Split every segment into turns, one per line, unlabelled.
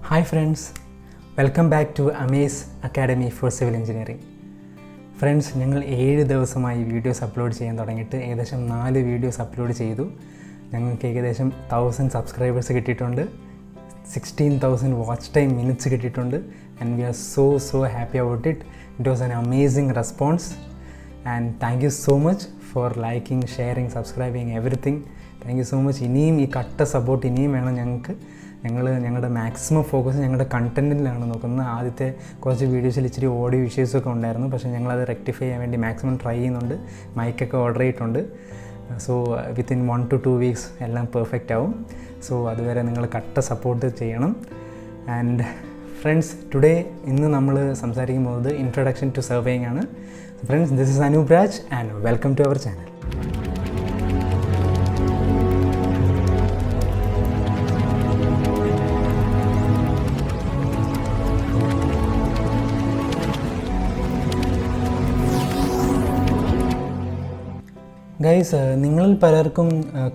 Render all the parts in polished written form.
Hi friends, welcome back to Amaze Academy for Civil Engineering. Friends, ഞങ്ങൾ 7 ദിവസമായി videos upload ചെയ്യാൻ തുടങ്ങിയിട്ട് ഏകദേശം 4 വീഡിയോസ് അപ്ലോഡ് ചെയ്തു. ഞങ്ങൾക്ക് ഏകദേശം 1000 സബ്സ്ക്രൈബേഴ്സ് കിട്ടിയിട്ടുണ്ട്, 16,000 വാച്ച് ടൈം മിനിറ്റ്സ് കിട്ടിയിട്ടുണ്ട്. And we are so happy about it. It was an amazing response and thank you so much for liking, sharing, subscribing, everything. Thank you so much. ഇനിയും ഈ കട്ട support ഇനിയും വേണം ഞങ്ങൾക്ക്. ഞങ്ങളുടെ maximum focus ഞങ്ങളുടെ കണ്ടൻറ്റിലാണ് നോക്കുന്നത്. ആദ്യത്തെ കുറച്ച് വീഡിയോസിൽ ഇച്ചിരി ഓഡിയോ ഇഷ്യൂസൊക്കെ ഉണ്ടായിരുന്നു, പക്ഷേ ഞങ്ങളത് റെക്ടിഫൈ ചെയ്യാൻ വേണ്ടി മാക്സിമം ട്രൈ ചെയ്യുന്നുണ്ട്. മൈക്കൊക്കെ ഓർഡർ ചെയ്തിട്ടുണ്ട്. സോ വിത്തിൻ 1 to 2 വീക്സ് എല്ലാം പെർഫെക്റ്റ് ആവും. സോ അതുവരെ നിങ്ങൾ കട്ട സപ്പോർട്ട് ചെയ്യണം. ആൻഡ് ഫ്രണ്ട്സ്, ഇന്ന് നമ്മൾ സംസാരിക്കാൻ പോകുന്നത് ഇൻട്രൊഡക്ഷൻ ടു സർവേയിങ് ആണ്. Friends, this is Anoop Raj and welcome to our channel. Guys, നിങ്ങളിൽ പലർക്കും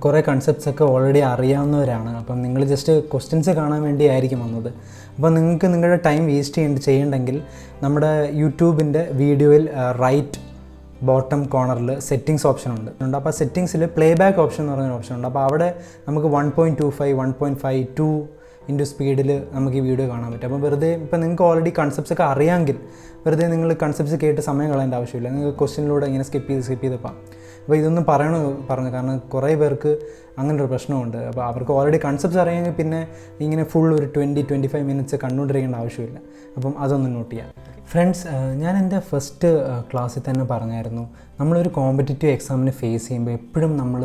കുറേ കൺസെപ്റ്റ്സൊക്കെ ഓൾറെഡി അറിയാവുന്നവരാണ്. അപ്പം നിങ്ങൾ ജസ്റ്റ് ക്വസ്റ്റ്യൻസ് കാണാൻ വേണ്ടി ആയിരിക്കും വന്നത്. അപ്പോൾ നിങ്ങൾക്ക് നിങ്ങളുടെ ടൈം വേസ്റ്റ് ചെയ്യണ്ടെങ്കിൽ നമ്മുടെ യൂട്യൂബിൻ്റെ വീഡിയോയിൽ റൈറ്റ് ബോട്ടം കോർണറിൽ സെറ്റിങ്സ് ഓപ്ഷൻ ഉണ്ട്. അപ്പോൾ ആ സെറ്റിങ്സിൽ പ്ലേ ബാക്ക് ഓപ്ഷൻ എന്ന് പറയുന്ന ഓപ്ഷൻ ഉണ്ട്. അപ്പോൾ അവിടെ നമുക്ക് 1.25, 1.5, 2 ഇൻറ്റു സ്പീഡിൽ നമുക്ക് ഈ വീഡിയോ കാണാൻ പറ്റും. അപ്പോൾ വെറുതെ ഇപ്പോൾ നിങ്ങൾക്ക് ഓൾറെഡി കൺസെപ്റ്റ്സൊക്കെ അറിയാമെങ്കിൽ വെറുതെ നിങ്ങൾ കൺസെപ്റ്റ്സ് കേട്ട് സമയം കളയേണ്ട ആവശ്യമില്ല. നിങ്ങൾക്ക് ക്വസ്റ്റ്യനിലൂടെ ഇങ്ങനെ സ്കിപ്പ് ചെയ്ത് പോകാം. അപ്പോൾ ഇതൊന്നും പറഞ്ഞു, കാരണം കുറേ പേർക്ക് അങ്ങനൊരു പ്രശ്നമുണ്ട്. അപ്പോൾ അവർക്ക് ഓൾറെഡി കൺസെപ്റ്റ്സ് അറിയാമെങ്കിൽ പിന്നെ ഇങ്ങനെ ഫുൾ ഒരു 20-25 മിനിറ്റ്സ് കണ്ടുകൊണ്ടിരിക്കേണ്ട ആവശ്യമില്ല. അപ്പം അതൊന്ന് നോട്ട് ചെയ്യാം. ഫ്രണ്ട്സ്, ഞാൻ എൻ്റെ ഫസ്റ്റ് ക്ലാസ്സിൽ തന്നെ പറഞ്ഞായിരുന്നു, നമ്മളൊരു കോമ്പറ്റിറ്റീവ് എക്സാമിന് ഫേസ് ചെയ്യുമ്പോൾ എപ്പോഴും നമ്മൾ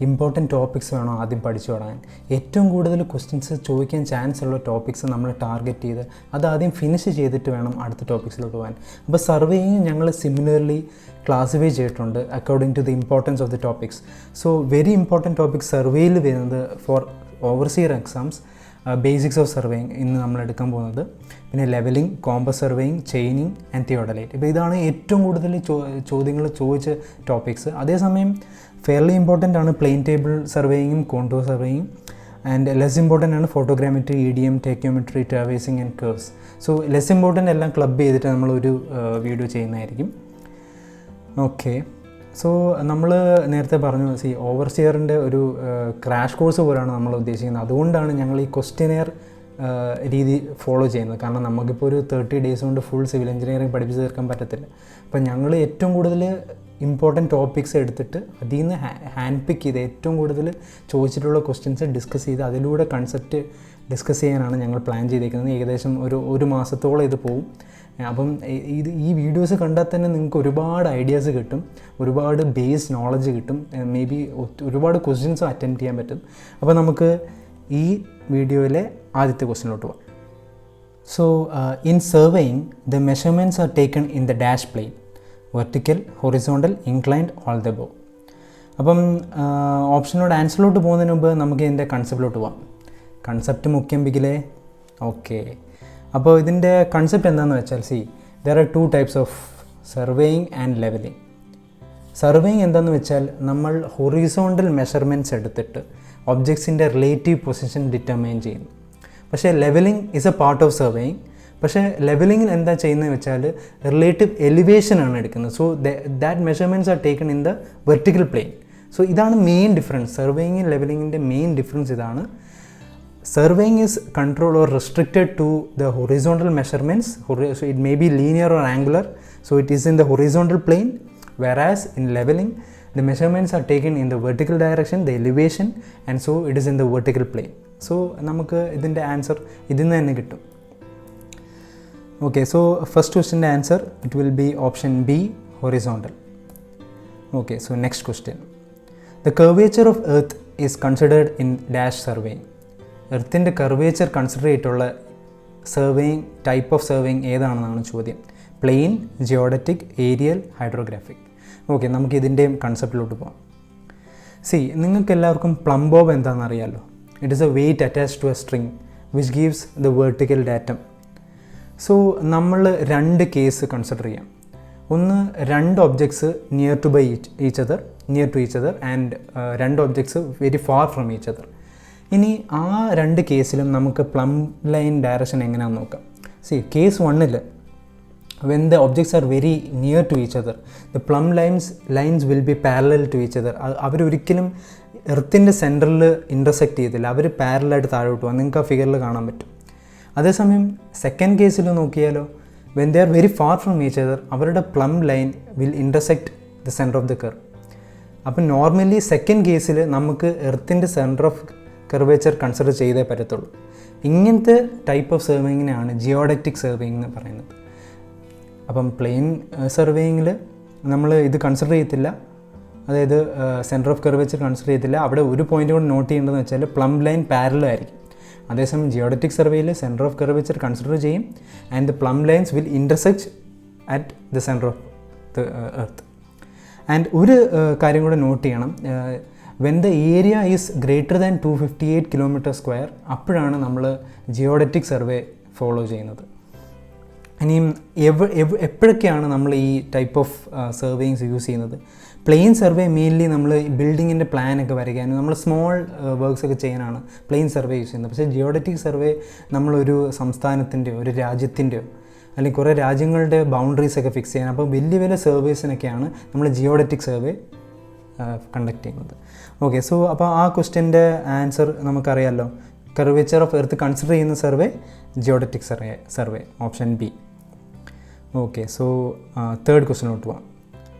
ഇമ്പോർട്ടൻറ്റ് ടോപ്പിക്സ് വേണം ആദ്യം പഠിച്ചു തുടങ്ങാൻ. ഏറ്റവും കൂടുതൽ ക്വസ്റ്റ്യൻസ് ചോദിക്കാൻ ചാൻസ് ഉള്ള ടോപ്പിക്സ് നമ്മൾ ടാർഗറ്റ് ചെയ്ത് അതാദ്യം ഫിനിഷ് ചെയ്തിട്ട് വേണം അടുത്ത ടോപ്പിക്സിലോട്ട് പോകാൻ. അപ്പോൾ സർവേയിങ് ഞങ്ങൾ സിമിലർലി ക്ലാസിഫൈ ചെയ്തിട്ടുണ്ട് according to the importance of the topics. So very important topics സർവേയിൽ വരുന്നത് for overseer exams, basics of surveying ഇന്ന് നമ്മൾ എടുക്കാൻ പോകുന്നത്. പിന്നെ levelling, compass surveying, chaining and theodolite. ഇപ്പോൾ ഇതാണ് ഏറ്റവും കൂടുതൽ ചോദ്യങ്ങൾ ചോദിച്ച ടോപ്പിക്സ്. അതേസമയം ഫെയർലി ഇമ്പോർട്ടൻ്റ് ആണ് പ്ലെയിൻ ടേബിൾ സർവേയിങ്ങും contour surveying. And less important ആണ് photogrammetry, EDM, tacheometry, traversing and curves. So less important എല്ലാം ക്ലബ് ചെയ്തിട്ട് നമ്മളൊരു വീഡിയോ ചെയ്യുന്നതായിരിക്കും. ഓക്കെ, സോ നമ്മൾ നേരത്തെ പറഞ്ഞു, ഓവർസിയറിൻ്റെ ഒരു ക്രാഷ് കോഴ്സ് പോലെയാണ് നമ്മൾ ഉദ്ദേശിക്കുന്നത്. അതുകൊണ്ടാണ് ഞങ്ങൾ ഈ ക്വസ്റ്റ്യനെയർ രീതി ഫോളോ ചെയ്യുന്നത്. കാരണം നമുക്കിപ്പോൾ ഒരു 30 ഡേയ്സ് കൊണ്ട് ഫുൾ സിവിൽ എഞ്ചിനീയറിംഗ് പഠിപ്പിച്ച് തീർക്കാൻ പറ്റത്തില്ല. അപ്പം ഞങ്ങൾ ഏറ്റവും കൂടുതൽ ഇമ്പോർട്ടൻറ്റ് ടോപ്പിക്സ് എടുത്തിട്ട് അതിൽ നിന്ന് ഹാൻഡ് പിക്ക് ചെയ്ത് ഏറ്റവും കൂടുതൽ ചോദിച്ചിട്ടുള്ള ക്വസ്റ്റ്യൻസ് ഡിസ്കസ് ചെയ്ത് അതിലൂടെ കൺസെപ്റ്റ് ഡിസ്കസ് ചെയ്യാനാണ് ഞങ്ങൾ പ്ലാൻ ചെയ്തിരിക്കുന്നത്. ഏകദേശം ഒരു മാസത്തോളം ഇത് പോവും. അപ്പം ഈ വീഡിയോസ് കണ്ടാൽ തന്നെ നിങ്ങൾക്ക് ഒരുപാട് ഐഡിയാസ് കിട്ടും, ഒരുപാട് ബേസ് നോളജ് കിട്ടും, മേ ബി ഒരുപാട് ക്വസ്റ്റ്യൻസും അറ്റൻഡ് ചെയ്യാൻ പറ്റും. അപ്പോൾ നമുക്ക് ഈ വീഡിയോയിലെ ആദ്യത്തെ ക്വസ്റ്റ്യനിലോട്ട് പോകാം. So in surveying the measurements are taken in the dash plane, vertical, horizontal, inclined, all the above. അപ്പം ഓപ്ഷനോട് ആൻസറിലോട്ട് പോകുന്നതിന് മുമ്പ് നമുക്ക് ഇതിൻ്റെ കൺസെപ്റ്റിലോട്ട് പോകാം. കൺസെപ്റ്റ് മുഖ്യം ബിഗിലേ. ഓക്കെ, അപ്പോൾ ഇതിൻ്റെ കൺസെപ്റ്റ് എന്താണെന്ന് വെച്ചാൽ, there are 2 types of surveying and levelling. Surveying എന്താണെന്ന് വെച്ചാൽ നമ്മൾ ഹൊറിസോണ്ടൽ മെഷർമെൻറ്റ്സ് എടുത്തിട്ട് ഒബ്ജക്ട്സിൻ്റെ റിലേറ്റീവ് പൊസിഷൻ ഡിറ്റർമൈൻ ചെയ്യുന്നു. പക്ഷേ levelling is a part of surveying. പക്ഷേ ലെവലിങ്ങിൽ എന്താ ചെയ്യുന്നത് വെച്ചാൽ റിലേറ്റീവ് എലിവേഷനാണ് എടുക്കുന്നത്. So that measurements are taken in the vertical plane. So ഇതാണ് മെയിൻ ഡിഫറൻസ്. സർവേയിങ് ലെവലിങ്ങിൻ്റെ മെയിൻ ഡിഫറൻസ് ഇതാണ്. Surveying is controlled or restricted to the horizontal measurements. So it may be linear or angular. So it is in the horizontal plane. Whereas in leveling, the measurements are taken in the vertical direction, the elevation, and so it is in the vertical plane. So നമുക്ക് ഇതിൻ്റെ answer ഇതിൽ നിന്ന് തന്നെ കിട്ടും. Okay, so first question answer, it will be option B, horizontal. Okay, so next question. The curvature of Earth is considered in dash surveying. എർത്തിൻ്റെ curvature consider ചെയ്തിട്ടുള്ള surveying type of surveying ഏതാണെന്നാണ് ചോദ്യം. Plane, geodetic, aerial, hydrographic. Okay, നമുക്ക് ഇതിൻ്റെയും കൺസെപ്റ്റിലോട്ട് പോകാം. നിങ്ങൾക്ക് എല്ലാവർക്കും plum bob എന്താണെന്ന് അറിയാമല്ലോ. It is a weight attached to a string which gives the vertical datum. So നമ്മൾ 2 കേസ് കൺസിഡർ ചെയ്യാം. ഒന്ന്, 2 objects near to each other and 2 objects very far from each other. ഇനി ആ രണ്ട് കേസിലും നമുക്ക് പ്ലം ലൈൻ ഡയറക്ഷൻ എങ്ങനെയാണെന്ന് നോക്കാം. Case 1 when the objects are very near to each other, the plumb lines will be parallel to each other. അവരൊരിക്കലും എർത്തിൻ്റെ സെൻറ്ററിൽ intersect ചെയ്തില്ല, അവർ പാരലായിട്ട് താഴോട്ട് പോകും. നിങ്ങൾക്ക് ആ ഫിഗറിൽ കാണാൻ പറ്റും. അതേസമയം സെക്കൻഡ് കേസിൽ നോക്കിയാലോ, when they are very far from each other, അവരുടെ plum line will intersect the center of the curve. അപ്പം നോർമലി സെക്കൻഡ് കേസിൽ നമുക്ക് എർത്തിൻ്റെ സെൻറ്റർ ഓഫ് കർവേച്ചർ കൺസിഡർ ചെയ്തേ പറ്റത്തുള്ളൂ. ഇങ്ങനത്തെ ടൈപ്പ് ഓഫ് സർവേയിങ്ങിനാണ് ജിയോഡക്റ്റിക് സർവേയിങ് എന്ന് പറയുന്നത്. അപ്പം പ്ലെയിൻ സർവേയിങ്ങിൽ നമ്മൾ ഇത് കൺസിഡർ ചെയ്യത്തില്ല, അതായത് സെൻറ്റർ ഓഫ് കർവേച്ചർ കൺസിഡർ ചെയ്യത്തില്ല. അവിടെ ഒരു പോയിൻ്റ് കൂടെ നോട്ട് ചെയ്യേണ്ടതെന്ന് വെച്ചാൽ പ്ലം ലൈൻ പാരലൽ ആയിരിക്കും. അതേസമയം ജിയോഡക്റ്റിക് സർവേയിൽ സെൻറ്റർ ഓഫ് കർവേച്ചർ കൺസിഡർ ചെയ്യും and the plum lines will intersect at the centre of the earth. And ഒരു കാര്യം കൂടെ നോട്ട് ചെയ്യണം, when the area is greater than 258 km², അപ്പോഴാണ് നമ്മൾ ജിയോഡക്റ്റിക് സർവേ ഫോളോ ചെയ്യുന്നത്. ഇനിയും എപ്പോഴൊക്കെയാണ് നമ്മൾ ഈ ടൈപ്പ് ഓഫ് സർവേയിങ്സ് യൂസ് ചെയ്യുന്നത്? പ്ലെയിൻ സർവേ മെയിൻലി നമ്മൾ ബിൽഡിങ്ങിൻ്റെ പ്ലാനൊക്കെ വരയ്ക്കാനും നമ്മൾ സ്മോൾ വർക്ക്സ് ഒക്കെ ചെയ്യാനാണ് പ്ലെയിൻ സർവേ യൂസ് ചെയ്യുന്നത്. പക്ഷേ ജിയോഡക്റ്റിക് സർവേ നമ്മളൊരു സംസ്ഥാനത്തിൻ്റെയോ ഒരു രാജ്യത്തിൻ്റെയോ അല്ലെങ്കിൽ കുറേ രാജ്യങ്ങളുടെ ബൗണ്ടറീസൊക്കെ ഫിക്സ് ചെയ്യാൻ, അപ്പോൾ വലിയ വലിയ സർവേസിനൊക്കെയാണ് നമ്മൾ ജിയോഡക്റ്റിക് സർവേ കണ്ടക്ട് ചെയ്യുന്നത്. ഓക്കെ, സോ അപ്പോൾ ആ ക്വസ്റ്റ്യൻ്റെ ആൻസർ നമുക്കറിയാമല്ലോ. കർവേച്ചർ ഓഫ് എർത്ത് കൺസിഡർ ചെയ്യുന്ന survey geodetic survey, option B. Okay, so third ക്വസ്റ്റ്യനോട്ട് പോവാം.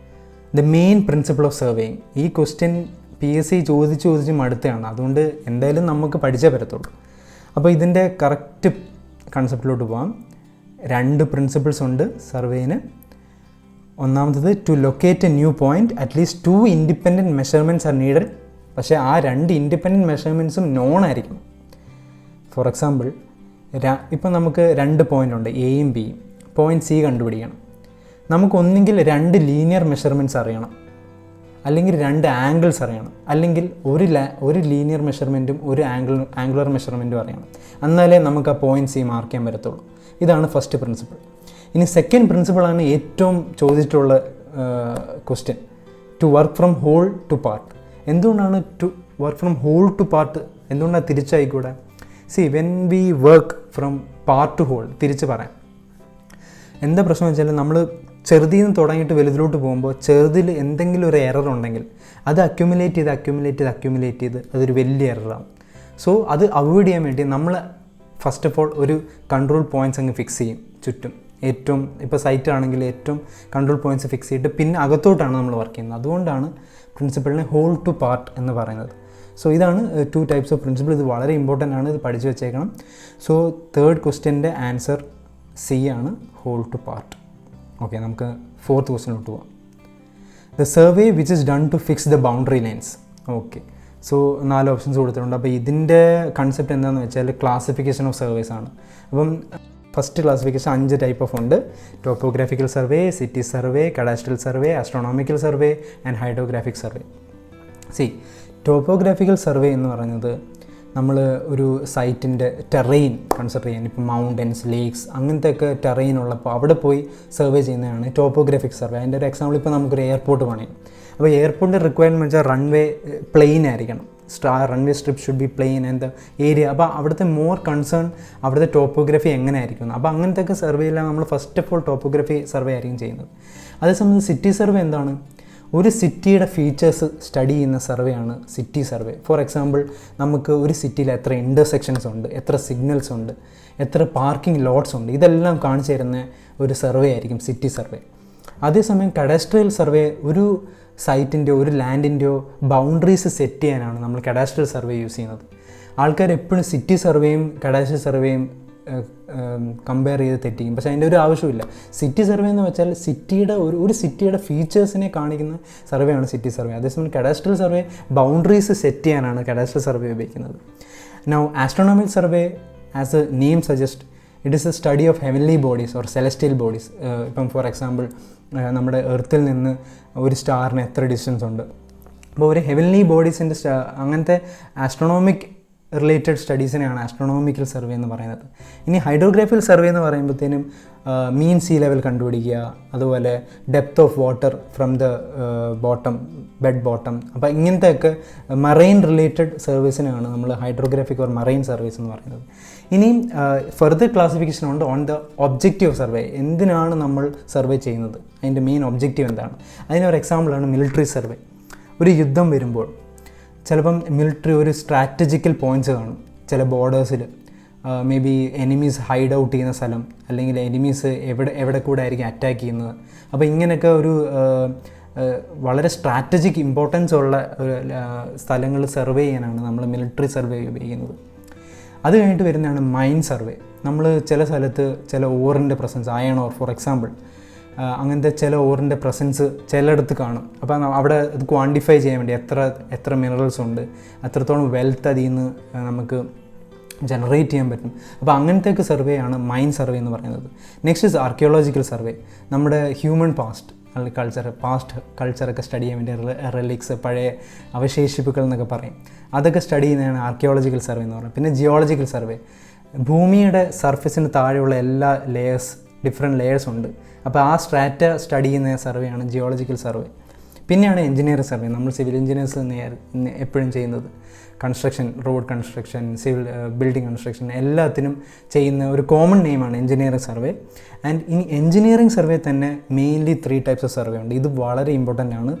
The main principle of surveying. ഈ ക്വസ്റ്റ്യൻ PSC ചോദിച്ച് മടുത്തതാണ്, അതുകൊണ്ട് എന്തായാലും നമുക്ക് പഠിച്ചേ പറ്റത്തുള്ളൂ. അപ്പോൾ ഇതിൻ്റെ കറക്റ്റ് കൺസെപ്റ്റിലോട്ട് പോകാം. 2 പ്രിൻസിപ്പിൾസ് ഉണ്ട് സർവേയിന്. ഒന്നാമത്തത്, to locate a new point at least 2 independent measurements are needed. പക്ഷേ ആ 2 ഇൻഡിപെൻഡൻറ്റ് മെഷർമെൻറ്റ്സും നോൺ ആയിരിക്കണം. ഫോർ എക്സാമ്പിൾ, ഇപ്പം നമുക്ക് 2 പോയിൻ്റ് ഉണ്ട്, എയും ബിയും. പോയിൻറ്റ് സി കണ്ടുപിടിക്കണം. നമുക്കൊന്നെങ്കിൽ 2 ലീനിയർ മെഷർമെൻറ്റ്സ് അറിയണം, അല്ലെങ്കിൽ 2 ആംഗിൾസ് അറിയണം, അല്ലെങ്കിൽ ഒരു ലീനിയർ മെഷർമെൻറ്റും ഒരു ആംഗുലർ മെഷർമെൻറ്റും അറിയണം. എന്നാലേ നമുക്ക് ആ പോയിൻറ്റ് സി മാർക്ക് ചെയ്യാൻ പറ്റത്തുള്ളൂ. ഇതാണ് ഫസ്റ്റ് പ്രിൻസിപ്പിൾ. ഇനി സെക്കൻഡ് പ്രിൻസിപ്പിളാണ് ഏറ്റവും ചോദിച്ചിട്ടുള്ള question, to work from whole to part. എന്തുകൊണ്ടാണ് to work from whole to part, എന്തുകൊണ്ടാണ് തിരിച്ചായിക്കൂടെ? When we work from part to whole, തിരിച്ച് പറയാം. എന്താ പ്രശ്നം വെച്ചാൽ, നമ്മൾ ചെറുതിൽ നിന്ന് തുടങ്ങിയിട്ട് വലുതിലോട്ട് പോകുമ്പോൾ ചെറുതിൽ എന്തെങ്കിലും ഒരു എറർ ഉണ്ടെങ്കിൽ അത് അക്യുമുലേറ്റ് ചെയ്ത് അതൊരു വലിയ എററാണ്. സോ അത് അവോയ്ഡ് ചെയ്യാൻ വേണ്ടി നമ്മൾ ഫസ്റ്റ് ഓഫ് ഓൾ ഒരു കൺട്രോൾ പോയിൻറ്റ്സ് അങ്ങ് ഫിക്സ് ചെയ്യും ചുറ്റും. ഏറ്റവും ഇപ്പോൾ സൈറ്റ് ആണെങ്കിൽ ഏറ്റവും കൺട്രോൾ പോയിൻറ്റ്സ് ഫിക്സ് ചെയ്തിട്ട് പിന്നെ അകത്തോട്ടാണ് നമ്മൾ വർക്ക് ചെയ്യുന്നത്. അതുകൊണ്ടാണ് പ്രിൻസിപ്പിളിനെ ഹോൾ ടു പാർട്ട് എന്ന് പറയുന്നത്. സോ ഇതാണ് 2 ടൈപ്സ് ഓഫ് പ്രിൻസിപ്പിൾ. ഇത് വളരെ ഇമ്പോർട്ടൻ്റ് ആണ്, ഇത് പഠിച്ചു വെച്ചേക്കണം. സോ തേർഡ് ക്വസ്റ്റ്യൻ്റെ ആൻസർ സി ആണ്, ഹോൾ ടു പാർട്ട്. ഓക്കെ, നമുക്ക് ഫോർത്ത് ക്വസ്റ്റ്യനിലോട്ട് പോകാം. The survey which is done to fix the boundary lines. Okay, so 4 options കൊടുത്തിട്ടുണ്ട്. അപ്പോൾ ഇതിൻ്റെ കൺസെപ്റ്റ് എന്താണെന്ന് വെച്ചാൽ ക്ലാസിഫിക്കേഷൻ ഓഫ് സർവേസ് ആണ്. അപ്പം ഫസ്റ്റ് ക്ലാസിഫിക്കേഷൻ 5 ടൈപ്പ് ഓഫ് ഉണ്ട്. Topographical survey, city survey, cadastral survey, astronomical survey and hydrographic survey. Topographical survey എന്ന് പറയുന്നത് നമ്മൾ ഒരു സൈറ്റിൻ്റെ ടെറൈൻ കൺസിഡർ ചെയ്യാൻ, ഇപ്പോൾ മൗണ്ടൻസ്, ലേക്സ് അങ്ങനത്തെയൊക്കെ ടെറൈൻ ഉള്ളപ്പോൾ അവിടെ പോയി സർവേ ചെയ്യുന്നതാണ് ടോപ്പോഗ്രാഫിക് സർവേ. അതിൻ്റെ ഒരു എക്സാമ്പിൾ, ഇപ്പോൾ നമുക്കൊരു എയർപോർട്ട് പണിയും. അപ്പോൾ എയർപോർട്ടിൻ്റെ റിക്വയർമെൻറ്റ് വെച്ചാൽ റൺവേ പ്ലെയിൻ ആയിരിക്കണം, runway strip should be plane and the area. അപ്പോൾ അവിടുത്തെ മോർ കൺസേൺ അവിടുത്തെ ടോപ്പോഗ്രഫി എങ്ങനെ ആയിരിക്കും. അപ്പോൾ അങ്ങനത്തെയൊക്കെ സർവേയിലാണ് നമ്മൾ first of all topography survey ആയിരിക്കും ചെയ്യുന്നത്. അതേസമയം സിറ്റി സർവേ എന്താണ്? ഒരു സിറ്റിയുടെ ഫീച്ചേഴ്സ് സ്റ്റഡി ചെയ്യുന്ന സർവേയാണ് സിറ്റി സർവേ. ഫോർ എക്സാമ്പിൾ, നമുക്ക് ഒരു സിറ്റിയിൽ എത്ര ഇൻ്റർസെക്ഷൻസ് ഉണ്ട്, എത്ര സിഗ്നൽസ് ഉണ്ട്, എത്ര പാർക്കിംഗ് ലോട്ട്സ് ഉണ്ട്, ഇതെല്ലാം കാണിച്ചു തരുന്ന ഒരു സർവേ ആയിരിക്കും സിറ്റി സർവേ. അതേസമയം കഡാസ്ട്രിയൽ സർവേ ഒരു സൈറ്റിൻ്റെയോ ഒരു ലാൻഡിൻ്റെയോ ബൗണ്ടറീസ് സെറ്റ് ചെയ്യാനാണ് നമ്മൾ കഡാസ്ട്രിയൽ സർവേ യൂസ് ചെയ്യുന്നത്. ആൾക്കാർ എപ്പോഴും സിറ്റി സർവേയും കഡാസ്ട്രിയൽ സർവേയും കമ്പയർ ചെയ്ത് തെറ്റിക്കും. പക്ഷേ അതിൻ്റെ ഒരു ആവശ്യമില്ല. സിറ്റി സർവേ എന്ന് വെച്ചാൽ സിറ്റിയുടെ ഒരു സിറ്റിയുടെ ഫീച്ചേഴ്സിനെ കാണിക്കുന്ന സർവേയാണ് സിറ്റി സർവേ. അതേസമയം കഡാസ്ട്രൽ സർവേ ബൗണ്ടറീസ് സെറ്റ് ചെയ്യാനാണ് കഡാസ്ട്രൽ സർവേ ഉപയോഗിക്കുന്നത്. Now astronomical survey, as A name suggest, it is A study of heavenly bodies or celestial bodies. ഇപ്പം ഫോർ എക്സാമ്പിൾ, നമ്മുടെ എർത്തിൽ നിന്ന് ഒരു സ്റ്റാറിന് എത്ര ഡിസ്റ്റൻസ് ഉണ്ട്. അപ്പോൾ ഒരു ഹെവൻലി ബോഡീസിൻ്റെ അങ്ങനത്തെ ആസ്ട്രോണോമിക് റിലേറ്റഡ് സ്റ്റഡീസിനെയാണ് ആസ്ട്രോണോമിക്കൽ സർവേ എന്ന് പറയുന്നത്. ഇനി ഹൈഡ്രോഗ്രാഫിക്കൽ സർവേ എന്ന് പറയുമ്പോഴത്തേനും മീൻ സീ ലെവൽ കണ്ടുപിടിക്കുക, അതുപോലെ depth of water from the bottom, bed bottom. അപ്പോൾ ഇങ്ങനത്തെയൊക്കെ മറൈൻ റിലേറ്റഡ് സർവീസിനാണ് നമ്മൾ ഹൈഡ്രോഗ്രാഫിക് ഓർ മറൈൻ സർവീസ് എന്ന് പറയുന്നത്. ഇനിയും ഫർദർ ക്ലാസിഫിക്കേഷൻ ഉണ്ട് ഓൺ ദ ഒബ്ജക്റ്റീവ് സർവേ. എന്തിനാണ് നമ്മൾ സർവേ ചെയ്യുന്നത്, അതിൻ്റെ മെയിൻ ഒബ്ജക്റ്റീവ് എന്താണ്. അതിനൊരു എക്സാമ്പിളാണ് മിലിറ്ററി സർവേ. ഒരു യുദ്ധം വരുമ്പോൾ ചിലപ്പം മിലിറ്ററി ഒരു സ്ട്രാറ്റജിക്കൽ പോയിൻറ്റ്സ് കാണും ചില ബോർഡേഴ്സിൽ. May be enemies hide out ചെയ്യുന്ന സ്ഥലം, അല്ലെങ്കിൽ എനിമീസ് എവിടെ കൂടെ ആയിരിക്കും അറ്റാക്ക് ചെയ്യുന്നത്. അപ്പോൾ ഇങ്ങനെയൊക്കെ ഒരു വളരെ സ്ട്രാറ്റജിക് ഇമ്പോർട്ടൻസ് ഉള്ള സ്ഥലങ്ങൾ സർവേ ചെയ്യാനാണ് നമ്മൾ മിലിറ്ററി സർവേ ഉപയോഗിക്കുന്നത്. അത് കഴിഞ്ഞിട്ട് വരുന്നതാണ് മൈൻ സർവേ. നമ്മൾ ചില സ്ഥലത്ത് ചില ഓറിൻ്റെ presence, iron or for example, അങ്ങനത്തെ ചില ഓറിൻ്റെ പ്രസൻസ് ചിലയിടത്ത് കാണും. അപ്പോൾ അവിടെ അത് ക്വാണ്ടിഫൈ ചെയ്യാൻ വേണ്ടി എത്ര മിനറൽസ് ഉണ്ട്, എത്രത്തോളം വെൽത്ത് അതിൽ നിന്ന് നമുക്ക് ജനറേറ്റ് ചെയ്യാൻ പറ്റും. അപ്പോൾ അങ്ങനത്തെയൊക്കെ സർവേ ആണ് മൈൻ സർവേ എന്ന് പറയുന്നത്. Next is archaeological survey. നമ്മുടെ ഹ്യൂമൻ പാസ്റ്റ് അല്ലെങ്കിൽ പാസ്റ്റ് കൾച്ചറൊക്കെ സ്റ്റഡി ചെയ്യാൻ വേണ്ടി റെലിക്സ്, പഴയ അവശേഷിപ്പുകൾ എന്നൊക്കെ പറയും, അതൊക്കെ സ്റ്റഡി ചെയ്യുന്നതാണ് ആർക്കിയോളജിക്കൽ സർവേ എന്ന് പറയുന്നത്. പിന്നെ ജിയോളജിക്കൽ സർവേ, ഭൂമിയുടെ സർഫസിന് താഴെയുള്ള എല്ലാ ഡിഫറെൻറ്റ് ലെയേഴ്സ് ഉണ്ട്. അപ്പോൾ ആ സ്ട്രാറ്റ സ്റ്റഡി ചെയ്യുന്ന സർവേയാണ് ജിയോളജിക്കൽ സർവേ. പിന്നെയാണ് എഞ്ചിനീയറിംഗ് സർവേ. നമ്മൾ സിവിൽ എഞ്ചിനീയേഴ്സ് എപ്പോഴും ചെയ്യുന്നത് construction, road construction, civil building construction എല്ലാത്തിനും ചെയ്യുന്ന ഒരു കോമൺ നെയിമാണ് എഞ്ചിനീയറിംഗ് സർവേ. ആൻഡ് ഇനി എഞ്ചിനീയറിംഗ് സർവേ തന്നെ മെയിൻലി 3 ടൈപ്സ് ഓഫ് സർവേ ഉണ്ട്. ഇത് വളരെ ഇമ്പോർട്ടൻ്റ് ആണ്.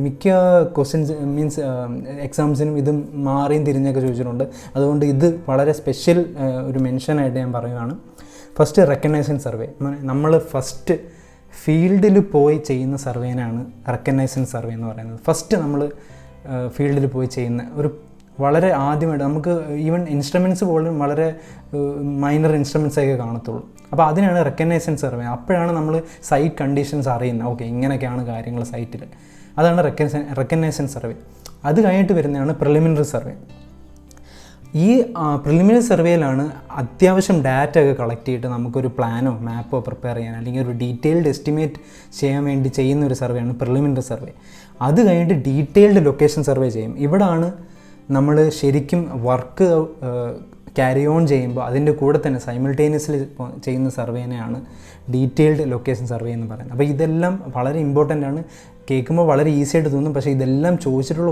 മിക്ക ക്വസ്റ്റ്യൻസ് മീൻസ് എക്സാംസിനും ഇത് മാറിയും തിരിഞ്ഞൊക്കെ ചോദിച്ചിട്ടുണ്ട്. അതുകൊണ്ട് ഇത് വളരെ സ്പെഷ്യൽ ഒരു മെൻഷനായിട്ട് ഞാൻ പറയുകയാണ്. First recognition survey. നമ്മൾ ഫസ്റ്റ് ഫീൽഡിൽ പോയി ചെയ്യുന്ന സർവേനാണ് റെക്കഗ്നൈസേഷൻ സർവേ എന്ന് പറയുന്നത്. ഫസ്റ്റ് നമ്മൾ ഫീൽഡിൽ പോയി ചെയ്യുന്ന ഒരു വളരെ ആദ്യമായിട്ട് നമുക്ക് ഈവൻ ഇൻസ്ട്രുമെൻറ്റ്സ് പോലും വളരെ മൈനർ ഇൻസ്ട്രുമെൻറ്റ്സൊക്കെ കാണത്തുള്ളൂ. അപ്പോൾ അതിനാണ് റെക്കഗ്നൈസേഷൻ സർവേ. അപ്പോഴാണ് നമ്മൾ സൈറ്റ് കണ്ടീഷൻസ് അറിയുന്നത്, ഓക്കെ ഇങ്ങനെയൊക്കെയാണ് കാര്യങ്ങൾ സൈറ്റിൽ. അതാണ് റെക്കഗ്നൈസേഷൻ സർവേ. അത് കഴിഞ്ഞിട്ട് വരുന്നതാണ് പ്രിലിമിനറി സർവേ. ഈ പ്രിലിമിനറി സർവേയിലാണ് അത്യാവശ്യം ഡാറ്റ ഒക്കെ കളക്ട് ചെയ്തിട്ട് നമുക്കൊരു പ്ലാനോ മാപ്പോ പ്രിപ്പയർ ചെയ്യാൻ, അല്ലെങ്കിൽ ഒരു ഡീറ്റെയിൽഡ് എസ്റ്റിമേറ്റ് ചെയ്യാൻ വേണ്ടി ചെയ്യുന്ന ഒരു സർവേയാണ് പ്രിലിമിനറി സർവേ. അത് കഴിഞ്ഞിട്ട് ഡീറ്റെയിൽഡ് ലൊക്കേഷൻ സർവേ ചെയ്യും. ഇവിടാണ് നമ്മൾ ശരിക്കും വർക്ക് ക്യാരി ഓൺ ചെയ്യുമ്പോൾ അതിൻ്റെ കൂടെ തന്നെ സൈമിൾട്ടേനിയസ്ലി ചെയ്യുന്ന സർവേനെയാണ് ഡീറ്റെയിൽഡ് ലൊക്കേഷൻ സർവേ എന്ന് പറയുന്നത്. അപ്പോൾ ഇതെല്ലാം വളരെ ഇമ്പോർട്ടൻ്റ് ആണ്. കേൾക്കുമ്പോൾ വളരെ ഈസി ആയിട്ട് തോന്നും, പക്ഷേ ഇതെല്ലാം ചോദിച്ചിട്ടുള്ള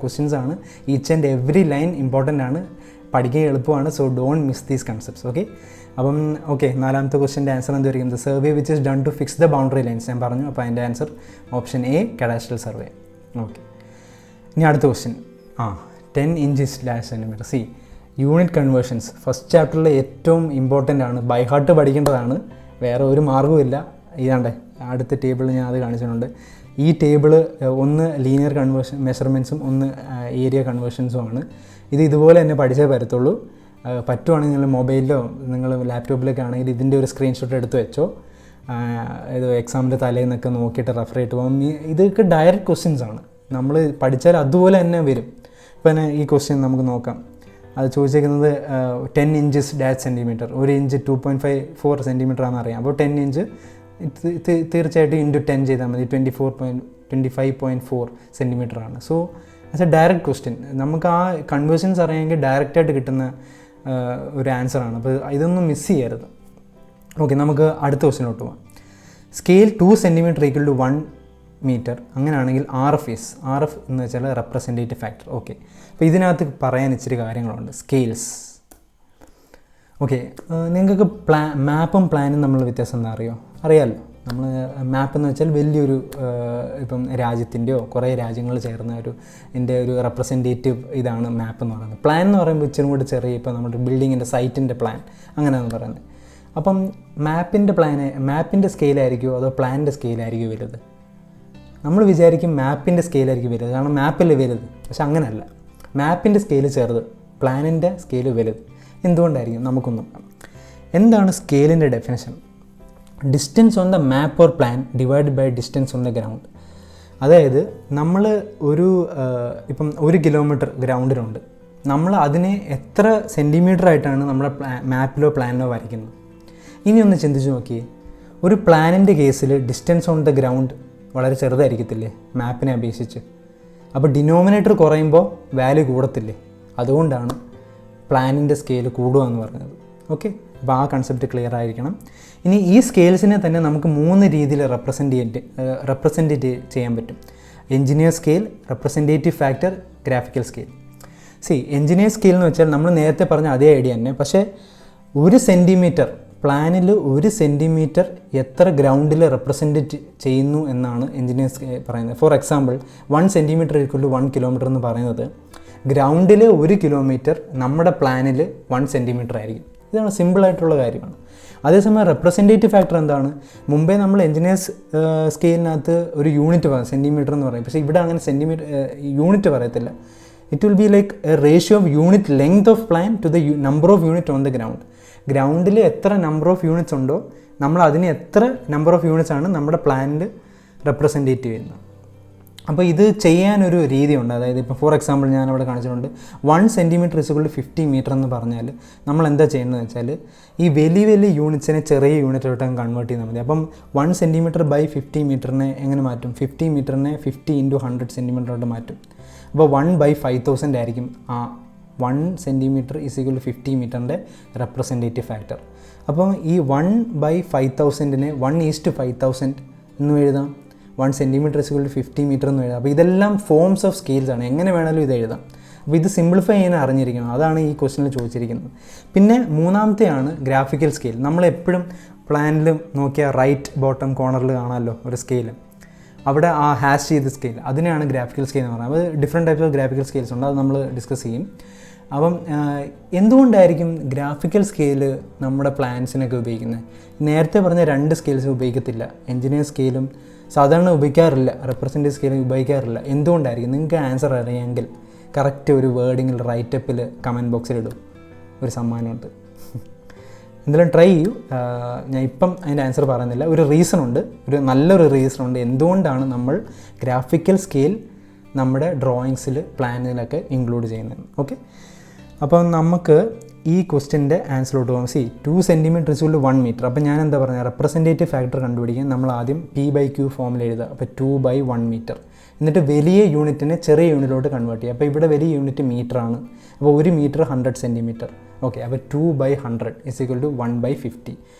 ക്വസ്റ്റ്യൻസ് ആണ്. Each and every line important ആണ്, പഠിക്കാൻ എളുപ്പമാണ്. So don't miss these concepts. Okay, അപ്പം നാലാമത്തെ ക്വസ്റ്റ്യൻ്റെ ആൻസർ എന്തായിരിക്കും? The survey which is done to fix the boundary lines ഞാൻ പറഞ്ഞു. അപ്പോൾ അതിൻ്റെ answer option A, cadastral survey. Okay, ഇനി അടുത്ത question 10 inch centimetre. SI unit conversions first ചാപ്റ്ററിൽ ഏറ്റവും ഇമ്പോർട്ടൻ്റ് ആണ്, ബൈ ഹാർട്ട് പഠിക്കേണ്ടതാണ്, വേറെ ഒരു മാർഗ്ഗവുമില്ല. ഇതാണ്ടേ അടുത്ത ടേബിളിൽ ഞാൻ അത് കാണിച്ചിട്ടുണ്ട്. ഈ ടേബിള് ഒന്ന് ലീനിയർ കൺവേർഷൻ മെഷർമെൻറ്റ്സും ഒന്ന് ഏരിയ കൺവേർഷൻസുമാണ്. ഇതുപോലെ തന്നെ പഠിച്ചേ പറ്റത്തുള്ളൂ. പറ്റുവാണെങ്കിൽ നിങ്ങൾ മൊബൈലിലോ നിങ്ങൾ ലാപ്ടോപ്പിലൊക്കെ ആണെങ്കിൽ ഇതിൻ്റെ ഒരു സ്ക്രീൻഷോട്ട് എടുത്ത് വെച്ചോ. ഇത് എക്സാമിൻ്റെ തലേന്നൊക്കെ നോക്കിയിട്ട് റെഫർ ചെയ്തിട്ട് പോകും. ഇതൊക്കെ ഡയറക്റ്റ് ക്വസ്റ്റ്യൻസ് ആണ്, നമ്മൾ പഠിച്ചാൽ അതുപോലെ തന്നെ വരും. ഇപ്പം ഈ ക്വസ്റ്റ്യൻ നമുക്ക് നോക്കാം. അത് ചോദിച്ചേക്കുന്നത് 10 ഇഞ്ച്/സെൻറ്റിമീറ്റർ. 1 ഇഞ്ച് 2.54 സെൻറ്റിമീറ്റർ ആണെന്ന് അറിയാം. അപ്പോൾ 10 ഇഞ്ച് തീർച്ചയായിട്ടും ഇൻറ്റു 10 ചെയ്താൽ മതി, 25.4 സെൻറ്റിമീറ്റർ ആണ്. So as A direct question നമുക്ക് ആ കൺവേർഷൻസ് അറിയാമെങ്കിൽ ഡയറക്റ്റായിട്ട് കിട്ടുന്ന ഒരു ആൻസറാണ്. അപ്പോൾ ഇതൊന്നും മിസ് ചെയ്യരുത്. ഓക്കെ, നമുക്ക് അടുത്ത ക്വസ്റ്റ്യനിലോട്ട് പോകാം. Scale 2 centimetre equal to 1 metre. അങ്ങനെയാണെങ്കിൽ RF എന്ന് വെച്ചാൽ റെപ്രസെൻറ്റേറ്റീവ് ഫാക്ടർ. ഓക്കെ, അപ്പോൾ ഇതിനകത്ത് പറയാൻ ഇച്ചിരി കാര്യങ്ങളുണ്ട്. സ്കെയിൽസ്. ഓക്കെ, നിങ്ങൾക്ക് മാപ്പും പ്ലാനും നമ്മൾ വ്യത്യാസം എന്താ അറിയാമല്ലോ. നമ്മൾ മാപ്പ് എന്ന് വെച്ചാൽ വലിയൊരു ഇപ്പം രാജ്യത്തിൻ്റെയോ കുറേ രാജ്യങ്ങൾ ചേർന്ന ഒരു റെപ്രസെൻറ്റേറ്റീവ് ഇതാണ് മാപ്പ് എന്ന് പറയുന്നത്. പ്ലാൻ എന്ന് പറയുമ്പോൾ ഇച്ചിരി കൂടി ചെറിയ, ഇപ്പോൾ നമ്മുടെ ബിൽഡിങ്ങിൻ്റെ സൈറ്റിൻ്റെ പ്ലാൻ അങ്ങനെയാണെന്ന് പറയുന്നത്. അപ്പം മാപ്പിൻ്റെ സ്കെയിലായിരിക്കുമോ അതോ പ്ലാനിൻ്റെ സ്കെയിലായിരിക്കും വലുത്? നമ്മൾ വിചാരിക്കും മാപ്പിൻ്റെ സ്കെയിലായിരിക്കും വലുത്, കാരണം മാപ്പല്ലേ വലുത്. പക്ഷെ അങ്ങനെയല്ല, മാപ്പിൻ്റെ സ്കെയിൽ ചെറുത്, പ്ലാനിൻ്റെ സ്കെയിൽ വലുത്. എന്തുകൊണ്ടായിരിക്കും? നമുക്കൊന്നും എന്താണ് സ്കെയിലിൻ്റെ definition? Distance on the map or plan divide by distance on the ground. അതായത് നമ്മൾ ഇപ്പം 1 കിലോമീറ്റർ ഗ്രൗണ്ടിലുണ്ട്, നമ്മൾ അതിനെ എത്ര സെൻറ്റിമീറ്റർ ആയിട്ടാണ് നമ്മുടെ മാപ്പിലോ പ്ലാനിലോ വരയ്ക്കുന്നത്. ഇനി ഒന്ന് ചിന്തിച്ച് നോക്കിയേ, ഒരു പ്ലാനിൻ്റെ കേസിൽ ഡിസ്റ്റൻസ് ഓൺ ദ ഗ്രൗണ്ട് വളരെ ചെറുതായിരിക്കത്തില്ലേ മാപ്പിനെ അപേക്ഷിച്ച്? അപ്പോൾ ഡിനോമിനേറ്റർ കുറയുമ്പോൾ വാല്യൂ കൂടത്തില്ലേ? അതുകൊണ്ടാണ് പ്ലാനിൻ്റെ സ്കെയിൽ കൂടുക എന്ന് പറയുന്നത്. ഓക്കെ, അപ്പോൾ ആ കൺസെപ്റ്റ് ക്ലിയർ ആയിരിക്കണം. ഇനി ഈ സ്കെയിൽസിനെ തന്നെ നമുക്ക് 3 രീതിയിൽ റെപ്രസെൻറ്റേറ്റ് ചെയ്യാൻ പറ്റും. Engineer scale, representative factor, graphical scale. Engineer scale എന്ന് വെച്ചാൽ നമ്മൾ നേരത്തെ പറഞ്ഞ അതേ ഐഡിയ തന്നെ, പക്ഷേ 1 സെൻറ്റിമീറ്റർ പ്ലാനിൽ 1 സെൻറ്റിമീറ്റർ എത്ര ഗ്രൗണ്ടിൽ റെപ്രസെൻറ്റ് ചെയ്യുന്നു എന്നാണ് എഞ്ചിനീയർ പറയുന്നത്. For example 1 centimetre equal to 1 kilometre എന്ന് പറയുന്നത് ഗ്രൗണ്ടിൽ 1 കിലോമീറ്റർ നമ്മുടെ പ്ലാനിൽ 1 സെൻറ്റിമീറ്റർ ആയിരിക്കും. ഇതാണ് സിമ്പിളായിട്ടുള്ള കാര്യമാണ്. അതേസമയം റെപ്രസെൻറ്റേറ്റീവ് ഫാക്ടർ എന്താണ്? മുമ്പേ നമ്മൾ എഞ്ചിനീയേഴ്സ് സ്കെയിലിനകത്ത് ഒരു യൂണിറ്റ് പറയും, സെൻറ്റിമീറ്റർ എന്ന് പറയും. പക്ഷേ ഇവിടെ അങ്ങനെ യൂണിറ്റ് പറയത്തില്ല. It will be like a ratio of unit length of plan to the number of unit on the ground. ഗ്രൗണ്ടിൽ എത്ര നമ്പർ ഓഫ് യൂണിറ്റ്സ് ഉണ്ടോ നമ്മൾ അതിന് എത്ര നമ്പർ ഓഫ് യൂണിറ്റ്സ് ആണ് നമ്മുടെ പ്ലാനിൽ റെപ്രസെൻറ്റേറ്റ് ചെയ്യുന്നത്. അപ്പോൾ ഇത് ചെയ്യാനൊരു രീതിയുണ്ട്. അതായത് ഇപ്പോൾ ഫോർ എക്സാമ്പിൾ ഞാൻ അവിടെ കാണിച്ചിട്ടുണ്ട് 1 സെൻറ്റിമീറ്റർ ഇസുകൾ 50 മീറ്റർ എന്ന് പറഞ്ഞാൽ നമ്മൾ എന്താ ചെയ്യുന്നത് വെച്ചാൽ ഈ വലിയ വലിയ യൂണിറ്റ്സിനെ ചെറിയ യൂണിറ്റിലോട്ട് കൺവേർട്ട് ചെയ്താൽ മതി. അപ്പം 1 സെൻറ്റിമീറ്റർ ബൈ 50 മീറ്ററിനെ എങ്ങനെ മാറ്റും? 50 മീറ്ററിനെ 50 × 100 സെൻറ്റിമീറ്ററിലോട്ട് മാറ്റും. അപ്പോൾ 1/5000 ആയിരിക്കും ആ 1 സെൻറ്റിമീറ്റർ ഇസുകൾ 50 മീറ്ററിൻ്റെ റെപ്രസെൻറ്റേറ്റീവ് ഫാക്ടർ. അപ്പം ഈ 1/5000നെ 1:5000 എന്ന് എഴുതാം. 1 സെൻറ്റിമീറ്റർ ഇസുകൾ 50 മീറ്റർ എന്ന് എഴുതാം. അപ്പോൾ ഇതെല്ലാം ഫോംസ് ഓഫ് സ്കെയിൽസ് ആണ്, എങ്ങനെ വേണമെങ്കിലും ഇത് എഴുതാം. അപ്പോൾ ഇത് സിംപ്ലിഫൈ ചെയ്യാൻ അറിഞ്ഞിരിക്കണം, അതാണ് ഈ ക്വസ്റ്റ്യനിൽ ചോദിച്ചിരിക്കുന്നത്. പിന്നെ മൂന്നാമത്തെയാണ് ഗ്രാഫിക്കൽ സ്കെയിൽ. നമ്മളെപ്പോഴും പ്ലാനിൽ നോക്കിയാൽ റൈറ്റ് ബോട്ടം കോർണറിൽ കാണാമല്ലോ ഒരു സ്കെയിൽ, അവിടെ ആ ഹാഷ് ചെയ്ത സ്കെയിൽ, അതിനെയാണ് ഗ്രാഫിക്കൽ സ്കെയിൽ എന്ന് പറയുന്നത്. അത് different types of graphical scales ഉണ്ട്, അത് നമ്മൾ ഡിസ്കസ് ചെയ്യും. അപ്പം എന്തുകൊണ്ടായിരിക്കും ഗ്രാഫിക്കൽ സ്കെയിൽ നമ്മുടെ പ്ലാൻസിനൊക്കെ ഉപയോഗിക്കുന്നത്? നേരത്തെ പറഞ്ഞ 2 സ്കെയിൽസ് ഉപയോഗിക്കത്തില്ല, എഞ്ചിനീയർ സ്കെയിലും സാധാരണ ഉപയോഗിക്കാറില്ല, റെപ്രസെൻറ്റേറ്റീവ് സ്കെയിലും ഉപയോഗിക്കാറില്ല. എന്തുകൊണ്ടായിരിക്കും? നിങ്ങൾക്ക് ആൻസർ അറിയാമെങ്കിൽ കറക്റ്റ് ഒരു വേർഡിങ്ങിൽ റൈറ്റപ്പിൽ കമൻറ്റ് ബോക്സിൽ ഇടും, ഒരു സമ്മാനമുണ്ട്. എന്തെങ്കിലും ട്രൈ ചെയ്യൂ. ഞാൻ ഇപ്പം അതിൻ്റെ ആൻസർ പറയുന്നില്ല. ഒരു റീസൺ ഉണ്ട്, നല്ലൊരു റീസൺ ഉണ്ട് എന്തുകൊണ്ടാണ് നമ്മൾ ഗ്രാഫിക്കൽ സ്കെയിൽ നമ്മുടെ ഡ്രോയിങ്സിൽ പ്ലാനിലൊക്കെ ഇൻക്ലൂഡ് ചെയ്യുന്നത്. ഓക്കെ, അപ്പം നമുക്ക് ഈ ക്വസ്റ്റ്യൻ്റെ ആൻസറിലോട്ട് പോകാം. 2 സെൻറ്റിമീറ്റർ ഇസുകൾ 1 മീറ്റർ. അപ്പോൾ ഞാൻ എന്താ പറയുക, റെപ്രസെൻറ്റേറ്റീവ് ഫാക്ടർ കണ്ടുപിടിക്കാൻ നമ്മൾ ആദ്യം P/Q ഫോമിൽ എഴുതുക. അപ്പോൾ 2/1 മീറ്റർ. എന്നിട്ട് വലിയ യൂണിറ്റിനെ ചെറിയ യൂണിറ്റിലോട്ട് കൺവേർട്ട് ചെയ്യുക. അപ്പോൾ ഇവിടെ വലിയ യൂണിറ്റ് മീറ്ററാണ്. അപ്പോൾ 1 മീറ്റർ 100 സെൻറ്റിമീറ്റർ. ഓക്കെ, അപ്പോൾ 2/100 = 1/50.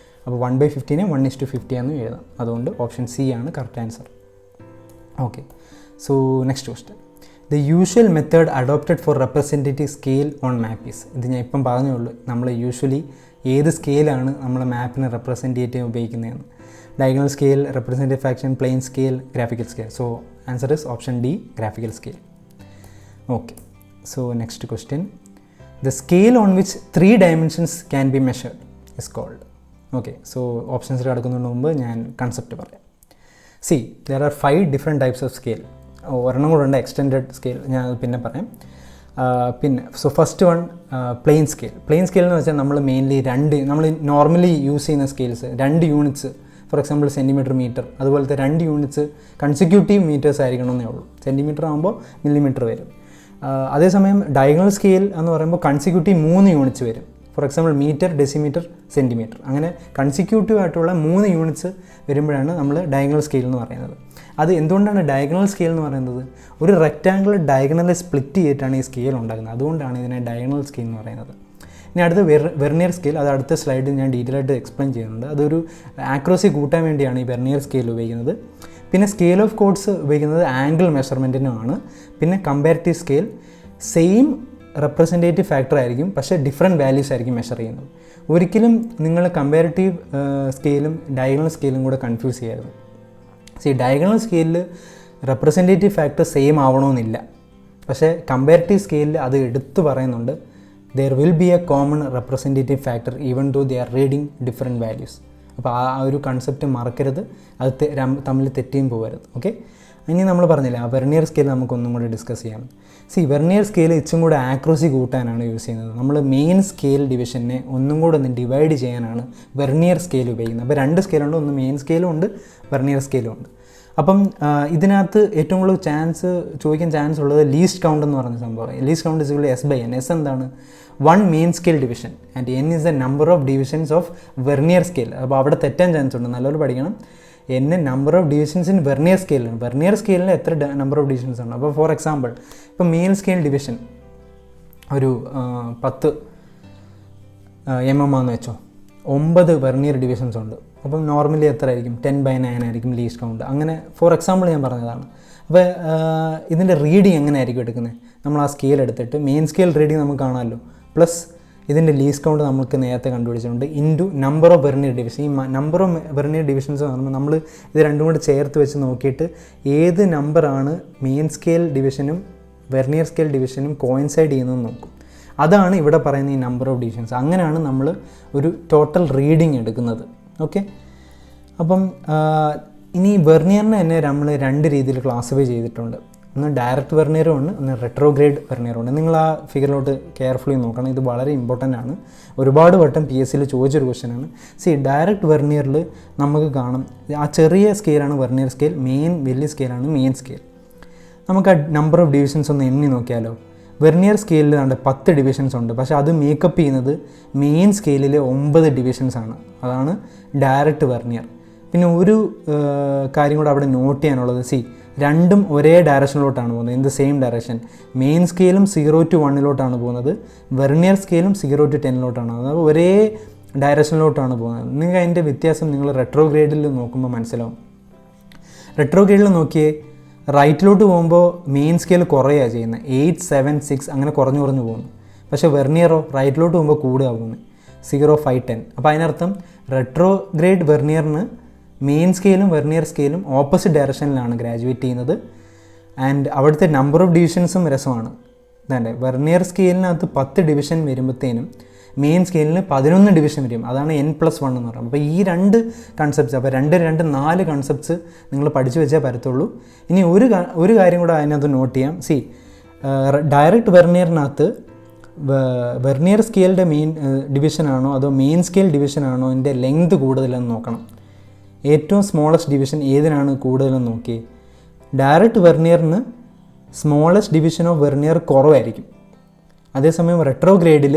അപ്പോൾ 1/50നെ 1:50 എന്ന് എഴുതാം. അതുകൊണ്ട് ഓപ്ഷൻ C ആണ് correct answer. Okay, so next question. The usual method adopted for representative scale on map is. ഇത് ഞാൻ ഇപ്പം പറഞ്ഞേ ഉള്ളൂ, നമ്മൾ യൂഷ്വലി ഏത് സ്കെയിലാണ് നമ്മൾ മാപ്പിനെ റെപ്രസെൻറ്റേറ്റ് ചെയ്യാൻ ഉപയോഗിക്കുന്നതെന്ന്. Diagonal scale, representative fraction, plain scale, graphical scale. So answer is option D, graphical scale. Okay, so next question. The scale on which 3 dimensions can be measured is called. Okay, so options കിടക്കുന്നതിന് മുമ്പ് ഞാൻ concept പറയാം. there are 5 different types of scale. ഒരെണ്ണം കൂടെ ഉണ്ട്, extended scale, ഞാൻ പിന്നെ പറയാം. പിന്നെ first one plain scale. Plain scale എന്ന് വെച്ചാൽ നമ്മൾ മെയിൻലി നമ്മൾ നോർമലി യൂസ് ചെയ്യുന്ന scales 2 units, for example centimetre, metre, അതുപോലത്തെ 2 യൂണിറ്റ്സ് കൺസിക്യൂട്ടീവ് മീറ്റേഴ്സ് ആയിരിക്കണമെന്നേ ഉള്ളൂ. സെൻറ്റിമീറ്റർ ആകുമ്പോൾ മില്ലിമീറ്റർ വരും. അതേസമയം ഡയഗണൽ സ്കെയിൽ എന്ന് പറയുമ്പോൾ കൺസിക്യൂട്ടീവ് 3 യൂണിറ്റ്സ് വരും. For example metre, decimetre, centimetre, അങ്ങനെ കൺസിക്യൂട്ടീവ് ആയിട്ടുള്ള 3 യൂണിറ്റ്സ് വരുമ്പോഴാണ് നമ്മൾ ഡയഗണൽ സ്കെയിൽ എന്ന് പറയുന്നത്. അത് എന്തുകൊണ്ടാണ് ഡയഗണൽ സ്കെയിൽ എന്ന് പറയുന്നത്? ഒരു റെക്റ്റാങ്കിൾ ഡയഗണലിൽ സ്പ്ലിറ്റ് ചെയ്തിട്ടാണ് ഈ സ്കെയിൽ ഉണ്ടാക്കുന്നത്. അതുകൊണ്ടാണ് ഇതിനെ ഡയഗണൽ സ്കെയിൽ എന്ന് പറയുന്നത്. ഇനി അടുത്ത് വെർനിയർ സ്കെയിൽ. അത് അടുത്ത സ്ലൈഡിൽ ഞാൻ ഡീറ്റെയിൽ ആയിട്ട് എക്സ്പ്ലെയിൻ ചെയ്യുന്നുണ്ട്. അതൊരു ആക്യുറസി കൂട്ടാൻ വേണ്ടിയാണ് ഈ വെർനിയർ സ്കെയിൽ ഉപയോഗിക്കുന്നത്. പിന്നെ സ്കെയിൽ ഓഫ് കോഡ്സ് ഉപയോഗിക്കുന്നത് ആംഗിൾ മെഷർമെൻറ്റിനുമാണ്. പിന്നെ comparative scale same representative factor ആയിരിക്കും, പക്ഷേ ഡിഫറെൻറ്റ് വാല്യൂസ് ആയിരിക്കും മെഷർ ചെയ്യുന്നത്. ഒരിക്കലും നിങ്ങൾ കമ്പാരിറ്റീവ് സ്കെയിലും ഡയഗണൽ സ്കെയിലും കൂടെ കൺഫ്യൂസ് ചെയ്യരുത്. ഡയഗണൽ സ്കെയിലിൽ റെപ്രസെൻറ്റേറ്റീവ് ഫാക്ടർ സെയിം ആവണമെന്നില്ല, പക്ഷേ കമ്പാരിറ്റീവ് സ്കെയിലിൽ അത് എടുത്തു പറയുന്നുണ്ട്. There will be a common representative factor even though they are reading different values. അപ്പോൾ ആ ഒരു കൺസെപ്റ്റ് മറക്കരുത്, അത് തമ്മിൽ തെറ്റിയും പോകരുത്. ഓക്കെ, ഇനി നമ്മൾ പറഞ്ഞില്ല ആ വെർനിയർ സ്കെയിൽ നമുക്കൊന്നും കൂടി ഡിസ്കസ് ചെയ്യാം. വെർനിയർ സ്കെയിൽ ഇച്ചും കൂടെ ആക്യുറസി കൂട്ടാനാണ് യൂസ് ചെയ്യുന്നത്. നമ്മൾ മെയിൻ സ്കെയിൽ ഡിവിഷനെ ഒന്നും കൂടെ ഡിവൈഡ് ചെയ്യാനാണ് വെർനിയർ സ്കെയിൽ ഉപയോഗിക്കുന്നത്. അപ്പോൾ 2 സ്കെയിലുണ്ട്, ഒന്ന് മെയിൻ സ്കെയിലും ഉണ്ട്, വെർനിയർ സ്കെയിലും ഉണ്ട്. അപ്പം ഇതിനകത്ത് ഏറ്റവും കൂടുതൽ ചോദിക്കാൻ ചാൻസ് ഉള്ളത് ലീസ്റ്റ് കൗണ്ട് എന്ന് പറയുന്ന സംഭവം. Least count is S/N. S എന്താണ്? 1 main scale division and N is the number of divisions of vernier scale. അപ്പോൾ അവിടെ തെറ്റാൻ ചാൻസ് ഉണ്ട്, നല്ലപോലെ പഠിക്കണം. N number of divisions in vernier സ്കെയിലാണ്. വെർനിയർ സ്കെയിലിൽ എത്ര നമ്പർ ഓഫ് ഡിവിഷൻസ് ഉണ്ട്? അപ്പോൾ ഫോർ എക്സാമ്പിൾ ഇപ്പോൾ മെയിൻ സ്കെയിൽ ഡിവിഷൻ ഒരു 10 mm ആണെന്ന് വെച്ചോ, 9 വെർനിയർ ഡിവിഷൻസ് ഉണ്ട്. അപ്പം നോർമലി എത്ര ആയിരിക്കും? 10/9 ആയിരിക്കും ലീസ്റ്റ് കൗണ്ട്. അങ്ങനെ ഫോർ എക്സാമ്പിൾ ഞാൻ പറഞ്ഞതാണ്. അപ്പോൾ ഇതിൻ്റെ റീഡിങ് എങ്ങനെ ആയിരിക്കും എടുക്കുന്നത്? നമ്മൾ ആ സ്കെയിൽ എടുത്തിട്ട് മെയിൻ സ്കെയിൽ റീഡിങ് നമുക്ക് കാണാമല്ലോ, പ്ലസ് ഇതിൻ്റെ ലീസ്റ്റ് കൗണ്ട് നമുക്ക് നേരത്തെ കണ്ടുപിടിച്ചിട്ടുണ്ട്, into number of vernier division. ഈ നമ്പർ ഓഫ് വെർനിയർ ഡിവിഷൻസ് പറയുമ്പോൾ നമ്മൾ ഇത് രണ്ടും കൂടി ചേർത്ത് വെച്ച് നോക്കിയിട്ട് ഏത് നമ്പറാണ് മെയിൻ സ്കെയിൽ ഡിവിഷനും വെർനിയർ സ്കെയിൽ ഡിവിഷനും കോയിൻസൈഡ് ചെയ്യുന്നതെന്ന് നോക്കും. അതാണ് ഇവിടെ പറയുന്ന ഈ നമ്പർ ഓഫ് ഡിവിഷൻസ്. അങ്ങനെയാണ് നമ്മൾ ഒരു ടോട്ടൽ റീഡിങ് എടുക്കുന്നത്. ഓക്കെ, അപ്പം ഇനി വെർനിയറിനെ തന്നെ നമ്മൾ 2 രീതിയിൽ ക്ലാസിഫൈ ചെയ്തിട്ടുണ്ട്. ഒന്ന് ഡയറക്റ്റ് വെർനിയറും ഉണ്ട്, ഒന്ന് റെട്രോഗ്രേഡ് വെർനിയറും ഉണ്ട്. നിങ്ങൾ ആ ഫിഗറിലോട്ട് കെയർഫുള്ളി നോക്കണം, ഇത് വളരെ ഇമ്പോർട്ടൻ്റ് ആണ്. ഒരുപാട് വട്ടം PSCയിൽ ചോദിച്ചൊരു ക്വസ്റ്റ്യനാണ്. ഡയറക്റ്റ് വെർനിയറിൽ നമുക്ക് കാണും ആ ചെറിയ സ്കെയിലാണ് വെർനിയർ സ്കെയിൽ, വലിയ സ്കെയിലാണ് മെയിൻ സ്കെയിൽ. നമുക്ക് ആ നമ്പർ ഓഫ് ഡിവിഷൻസ് ഒന്ന് എണ്ണി നോക്കിയാലോ. വെർനിയർ സ്കെയിലിൽ 10 ഡിവിഷൻസ് ഉണ്ട്, പക്ഷേ അത് മേക്കപ്പ് ചെയ്യുന്നത് മെയിൻ സ്കെയിലിൽ 9 ഡിവിഷൻസ് ആണ്. അതാണ് ഡയറക്റ്റ് വെർനിയർ. പിന്നെ ഒരു കാര്യം കൂടെ അവിടെ നോട്ട് ചെയ്യാനുള്ളത്, രണ്ടും ഒരേ ഡയറക്ഷനിലോട്ടാണ് പോകുന്നത്, in the same direction. Main സ്കെയിലും 0 to 1 പോകുന്നത്, വെർനിയർ സ്കെയിലും 0 to 10 അതായത് ഒരേ ഡയറക്ഷനിലോട്ടാണ് പോകുന്നത്. നിങ്ങൾക്ക് അതിൻ്റെ വ്യത്യാസം നിങ്ങൾ റെട്രോഗ്രേഡിൽ നോക്കുമ്പോൾ മനസ്സിലാവും. റെട്രോഗ്രേഡിൽ നോക്കിയേ, റൈറ്റിലോട്ട് പോകുമ്പോൾ മെയിൻ സ്കെയിൽ കുറയുകയാണ് ചെയ്യുന്നത്, 8, 7, 6 അങ്ങനെ കുറഞ്ഞു പോകുന്നു. പക്ഷേ വെർനിയറോ റൈറ്റിലോട്ട് പോകുമ്പോൾ കൂടുക പോകുന്നത്, 0, 5, 10. അപ്പോൾ അതിനർത്ഥം റെട്രോഗ്രേഡ് വെർനിയറിന് മെയിൻ സ്കെയിലും വെർനിയർ സ്കെയിലും ഓപ്പോസിറ്റ് ഡയറക്ഷനിലാണ് ഗ്രാജുവേറ്റ് ചെയ്യുന്നത്. ആൻഡ് അവിടുത്തെ നമ്പർ ഓഫ് ഡിവിഷൻസും രസമാണ്. അതെ, വെർനിയർ സ്കെയിലിനകത്ത് 10 ഡിവിഷൻ വരുമ്പോഴത്തേനും മെയിൻ സ്കെയിലിന് 11 ഡിവിഷൻ വരും. അതാണ് N+1 എന്ന് പറയുന്നത്. അപ്പോൾ ഈ 2 കൺസെപ്റ്റ്സ്, അപ്പോൾ 2, 4 കൺസെപ്റ്റ്സ് നിങ്ങൾ പഠിച്ചു വെച്ചേ പറ്റത്തുള്ളൂ. ഇനി ഒരു കാര്യം കൂടെ അതിനകത്ത് നോട്ട് ചെയ്യാം. ഡയറക്റ്റ് വെർനിയറിനകത്ത് വെർനിയർ സ്കെയിലിൻ്റെ മെയിൻ ഡിവിഷനാണോ അതോ മെയിൻ സ്കെയിൽ ഡിവിഷനാണോ അതിൻ്റെ ലെങ്ത് കൂടുതലെന്ന് നോക്കണം. ഏറ്റവും സ്മോളസ്റ്റ് ഡിവിഷൻ ഏതിനാണ് കൂടുതലെന്ന് നോക്കി. ഡയറക്റ്റ് വെർനിയറിന് സ്മോളസ്റ്റ് ഡിവിഷൻ ഓഫ് വെർനിയർ കുറവായിരിക്കും. അതേസമയം റെട്രോഗ്രേഡിൽ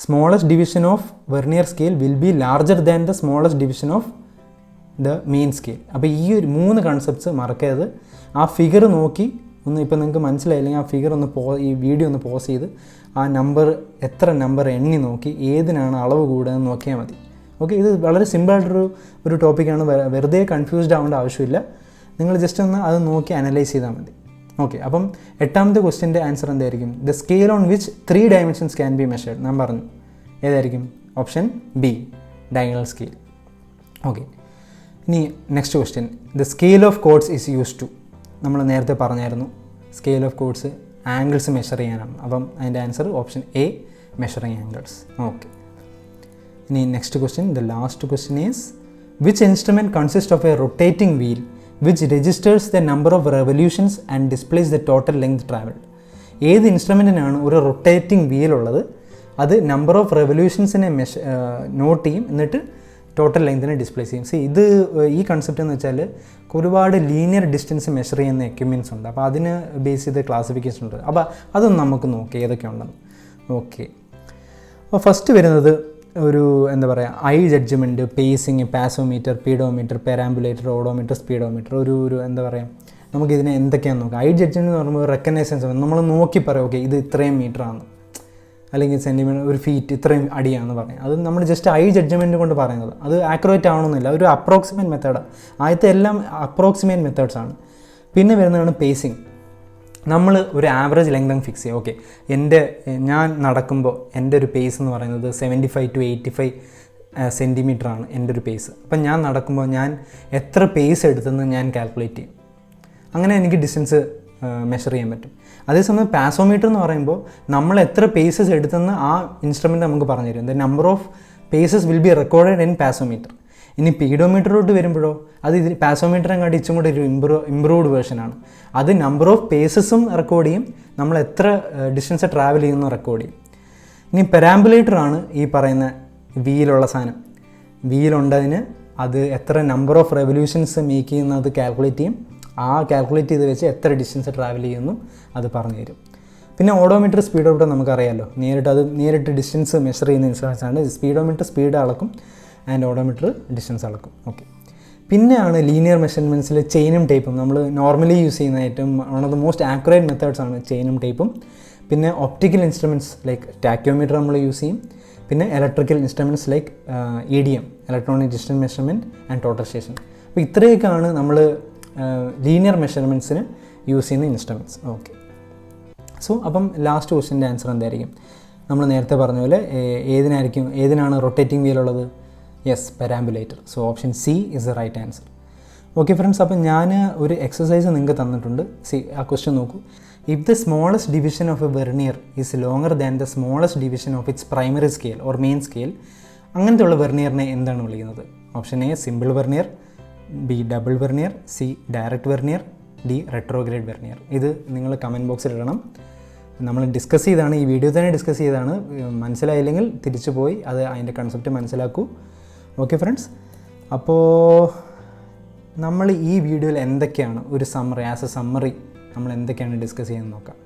smallest division of vernier scale will be larger than the smallest division of the main scale. അപ്പോൾ ഈ ഒരു 3 കൺസെപ്റ്റ്സ് മറക്കരുത്. ആ ഫിഗർ നോക്കി ഇപ്പോൾ നിങ്ങൾക്ക് മനസ്സിലായില്ലെങ്കിൽ ആ ഫിഗർ ഈ വീഡിയോ ഒന്ന് പോസ് ചെയ്ത് ആ എത്ര നമ്പർ എണ്ണി നോക്കി ഏതിനാണ് അളവ് കൂടുകയെന്ന് നോക്കിയാൽ മതി. ഓക്കെ, ഇത് വളരെ സിമ്പിളായിട്ടൊരു ടോപ്പിക്കാണ്. വെറുതെ കൺഫ്യൂസ്ഡ് ആവേണ്ട ആവശ്യമില്ല. നിങ്ങൾ ജസ്റ്റ് ഒന്ന് അത് നോക്കി അനലൈസ് ചെയ്താൽ മതി. ഓക്കെ, അപ്പം 8ാമത്തെ ക്വസ്റ്റ്യൻ്റെ ആൻസർ എന്തായിരിക്കും? The scale on which 3 dimensions can be measured. ഞാൻ പറഞ്ഞു ഏതായിരിക്കും? Option B, diagonal scale. Okay, ഇനി next question, the scale of chords is use to. നമ്മൾ നേരത്തെ പറഞ്ഞായിരുന്നു scale of chords angles measure ചെയ്യാനാണ്. അപ്പം അതിൻ്റെ answer option A, measuring angles. Okay, ഇനി next question, the last question is which instrument consist of a rotating wheel which registers the number of revolutions and displays the total length traveled. ഏത് ഇൻസ്ട്രുമെൻറ്റിനാണ് ഒരു rotating wheel ഉള്ളത്, അത് number of റെവല്യൂഷൻസിനെ not ചെയ്യും, എന്നിട്ട് total ലെങ്തിനെ displace ചെയ്യും. ഈ concept എന്ന് വെച്ചാൽ ഒരുപാട് ലീനിയർ ഡിസ്റ്റൻസ് മെഷർ ചെയ്യുന്ന എക്യുപ്മെൻറ്റ്സ് ഉണ്ട്. അപ്പോൾ അതിന് ബേസ് ചെയ്ത് ക്ലാസിഫിക്കേഷൻ ഉണ്ട്. അപ്പോൾ അതൊന്നും നമുക്ക് നോക്കാം ഏതൊക്കെ ഉണ്ടെന്ന്. ഓക്കെ, അപ്പോൾ ഫസ്റ്റ് വരുന്നത് എന്താ പറയുക, eye judgement, pacing, passometer, pedometer, perambulator, odometer, speedometer. എന്താ പറയുക, നമുക്കിതിനെ എന്തൊക്കെയാണെന്ന് നോക്കാം. ഐ ജഡ്ജ്മെൻറ്റ് എന്ന് പറയുമ്പോൾ റെക്കഗ്നൈസൻസ് നമ്മൾ നോക്കി പറയാം, ഓക്കെ ഇത് ഇത്രയും മീറ്ററാണ്, അല്ലെങ്കിൽ സെൻറ്റിമീറ്റർ, ഒരു ഫീറ്റ് ഇത്രയും അടിയാണെന്ന് പറയാം. അത് നമ്മൾ ജസ്റ്റ് ഐ ജഡ്ജ്മെൻറ്റ് കൊണ്ട് പറയുന്നത്. അത് ആക്യുറേറ്റ് ആവണമെന്നില്ല, ഒരു അപ്രോക്സിമേറ്റ് മെത്തേഡാണ്. ആദ്യത്തെ എല്ലാം അപ്രോക്സിമേറ്റ് മെത്തേഡ്സ് ആണ്. പിന്നെ വരുന്നതാണ് പേസിങ്. നമ്മൾ ഒരു ആവറേജ് ലെങ്ത് അങ്ങ് ഫിക്സ് ചെയ്യും. ഓക്കെ, ഞാൻ നടക്കുമ്പോൾ എൻ്റെ ഒരു പേസ് എന്ന് പറയുന്നത് 75 to 85 സെൻറ്റിമീറ്ററാണ് എൻ്റെ ഒരു പേസ്. അപ്പം ഞാൻ നടക്കുമ്പോൾ ഞാൻ എത്ര പേസ് എടുത്തെന്ന് ഞാൻ കാൽക്കുലേറ്റ് ചെയ്യും. അങ്ങനെ എനിക്ക് ഡിസ്റ്റൻസ് മെഷർ ചെയ്യാൻ പറ്റും. അതേസമയം പാസോമീറ്റർ എന്ന് പറയുമ്പോൾ നമ്മൾ എത്ര പേസസ് എടുത്തെന്ന് ആ ഇൻസ്ട്രുമെൻറ്റ് നമുക്ക് പറഞ്ഞു തരും. The number of paces will be recorded in passometer. ഇനി പീഡോമീറ്ററിലോട്ട് വരുമ്പോഴോ അത് പാസോമീറ്ററെ കാട്ടി ഇച്ചും കൂടി ഒരു ഇമ്പ്രൂവ്ഡ് വേർഷനാണ്. അത് നമ്പർ ഓഫ് പേസസും റെക്കോർഡ് ചെയ്യും, നമ്മൾ എത്ര ഡിസ്റ്റൻസ് ട്രാവൽ ചെയ്യുന്നു റെക്കോർഡ് ചെയ്യും. ഇനി പെരാമ്പുലേറ്റർ ആണ് ഈ പറയുന്ന വീലുള്ള സാധനം. വീലുണ്ടതിന് അത് എത്ര നമ്പർ ഓഫ് റെവല്യൂഷൻസ് മേക്ക് ചെയ്യുന്നത് കാൽക്കുലേറ്റ് ചെയ്യും. ആ കാൽക്കുലേറ്റ് ചെയ്ത് വെച്ച് എത്ര ഡിസ്റ്റൻസ് ട്രാവൽ ചെയ്യുന്നു അത് പറഞ്ഞു തരും. പിന്നെ ഓഡോമീറ്റർ, സ്പീഡോമീറ്റർ നമുക്കറിയാമല്ലോ, നേരിട്ട് ഡിസ്റ്റൻസ് മെഷർ ചെയ്യുന്ന ഇൻസ്ട്രുമെൻറ്റ്സ് ആണ്. സ്പീഡോമീറ്റർ സ്പീഡ് അളക്കും ആൻഡ് ഓഡോമീറ്റർ ഡിസ്റ്റൻസ് അളക്കും. ഓക്കെ, പിന്നെയാണ് ലീനിയർ മെഷർമെൻറ്റ്സിൽ ചെയിനും ടേപ്പും. നമ്മൾ നോർമലി യൂസ് ചെയ്യുന്ന ഏറ്റവും one of the most accurate methods ആണ് ചെയിനും ടേപ്പും. പിന്നെ ഒപ്റ്റിക്കൽ ഇൻസ്ട്രുമെൻറ്റ്സ് ലൈക്ക് ടാക്യോമീറ്റർ നമ്മൾ യൂസ് ചെയ്യും. പിന്നെ electrical instruments like EDM, electronic digital measurement and total station. അപ്പോൾ ഇത്രയൊക്കെയാണ് നമ്മൾ ലീനിയർ മെഷർമെൻറ്റ്സിന് യൂസ് ചെയ്യുന്ന ഇൻസ്ട്രുമെൻറ്റ്സ്. ഓക്കെ, സോ അപ്പം ലാസ്റ്റ് ക്വസ്റ്റ്യൻ്റെ ആൻസർ എന്തായിരിക്കും? നമ്മൾ നേരത്തെ പറഞ്ഞ പോലെ ഏതിനാണ് റൊട്ടേറ്റിംഗ് വീലുള്ളത്? Yes, perambulator. So option C is the right answer. Okay friends, അപ്പം ഞാൻ ഒരു എക്സസൈസ് നിങ്ങൾക്ക് തന്നിട്ടുണ്ട്. ആ ക്വസ്റ്റ്യൻ നോക്കൂ. If the smallest division of a vernier is longer than the smallest division of its primary scale or main scale, അങ്ങനത്തെ ഉള്ള വെർണിയറിനെ എന്താണ് വിളിക്കുന്നത്? Option A simple vernier, B double vernier, C direct vernier, D retrograde vernier. ഇത് നിങ്ങൾ comment ബോക്സിൽ ഇടണം. നമ്മൾ ഡിസ്കസ് ചെയ്താണ്, ഈ വീഡിയോ തന്നെ ഡിസ്കസ് ചെയ്താണ്. മനസ്സിലായില്ലെങ്കിൽ തിരിച്ചു പോയി അതിൻ്റെ കൺസെപ്റ്റ് മനസ്സിലാക്കൂ. ഓക്കെ ഫ്രണ്ട്സ്, അപ്പോൾ നമ്മൾ ഈ വീഡിയോയിൽ എന്തൊക്കെയാണ് ഒരു ആസ് എ സമ്മറി നമ്മൾ എന്തൊക്കെയാണ് ഡിസ്കസ് ചെയ്യാമെന്ന് നോക്കാം.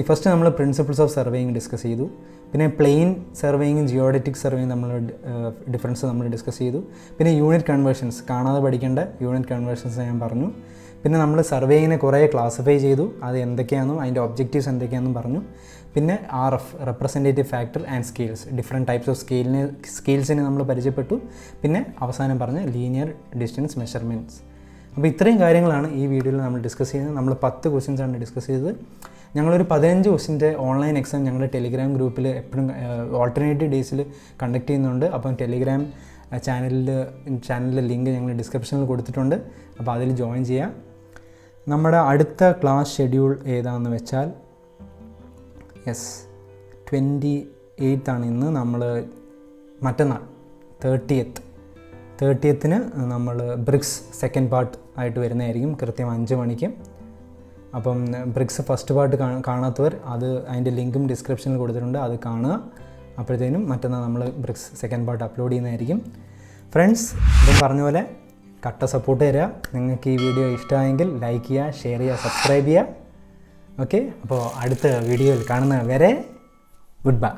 ഫസ്റ്റ് നമ്മൾ പ്രിൻസിപ്പിൾസ് ഓഫ് സർവേയിങ് ഡിസ്കസ് ചെയ്തു. പിന്നെ പ്ലെയിൻ സർവേയിങ്ങും ജിയോഡറ്റിക് സർവേയും നമ്മൾ ഡിഫറൻസ് നമ്മൾ ഡിസ്കസ് ചെയ്തു. പിന്നെ യൂണിറ്റ് കൺവേർഷൻസ്, കാണാതെ പഠിക്കേണ്ട യൂണിറ്റ് കൺവേർഷൻസ് ഞാൻ പറഞ്ഞു. പിന്നെ നമ്മൾ സർവേയിങ്ങിനെ കുറേ ക്ലാസിഫൈ ചെയ്തു, അത് എന്തൊക്കെയാണെന്നും അതിൻ്റെ ഒബ്ജക്റ്റീവ്സ് എന്തൊക്കെയാണെന്നും പറഞ്ഞു. പിന്നെ RF, representative factor and scales, different types of സ്കെയിൽസിനെ നമ്മൾ പരിചയപ്പെട്ടു. പിന്നെ അവസാനം പറഞ്ഞ ലീനിയർ ഡിസ്റ്റൻസ് മെഷർമെൻറ്റ്സ്. അപ്പോൾ ഇത്രയും കാര്യങ്ങളാണ് ഈ വീഡിയോയിൽ നമ്മൾ ഡിസ്കസ് ചെയ്യുന്നത്. നമ്മൾ 10 ക്വസ്റ്റ്യൻസാണ് ഡിസ്കസ് ചെയ്തത്. ഞങ്ങളൊരു 15 ക്വസ്റ്റ്യൻ്റെ ഓൺലൈൻ എക്സാം ഞങ്ങളുടെ ടെലിഗ്രാം ഗ്രൂപ്പിൽ എപ്പോഴും ഓൾട്ടർനേറ്റീവ് ഡേയ്സിൽ കണ്ടക്ട് ചെയ്യുന്നുണ്ട്. അപ്പം ടെലിഗ്രാം ചാനലിലെ ലിങ്ക് ഞങ്ങൾ ഡിസ്ക്രിപ്ഷനിൽ കൊടുത്തിട്ടുണ്ട്. അപ്പോൾ അതിൽ ജോയിൻ ചെയ്യാം. നമ്മുടെ അടുത്ത ക്ലാസ് ഷെഡ്യൂൾ ഏതാണെന്ന് വെച്ചാൽ 28 ആണ് ഇന്ന്. നമ്മൾ മറ്റന്നാൾ 30th നമ്മൾ ബ്രിക്സ് സെക്കൻഡ് പാർട്ട് ആയിട്ട് വരുന്നതായിരിക്കും, കൃത്യം 5 മണിക്ക്. അപ്പം ബ്രിക്സ് ഫസ്റ്റ് പാർട്ട് കാണാത്തവർ അതിൻ്റെ ലിങ്കും ഡിസ്ക്രിപ്ഷനിൽ കൊടുത്തിട്ടുണ്ട്, അത് കാണുക. അപ്പോഴത്തേനും മറ്റന്നാൾ നമ്മൾ ബ്രിക്സ് സെക്കൻഡ് പാർട്ട് അപ്ലോഡ് ചെയ്യുന്നതായിരിക്കും. ഫ്രണ്ട്സ്, ഇതും പറഞ്ഞ പോലെ കട്ട സപ്പോർട്ട് തരിക. നിങ്ങൾക്ക് ഈ വീഡിയോ ഇഷ്ടമായെങ്കിൽ ലൈക്ക് ചെയ്യുക, ഷെയർ ചെയ്യുക, സബ്സ്ക്രൈബ് ചെയ്യുക. ഓക്കെ, അപ്പോൾ അടുത്ത വീഡിയോയിൽ കാണുന്നത് വരെ ഗുഡ് ബൈ.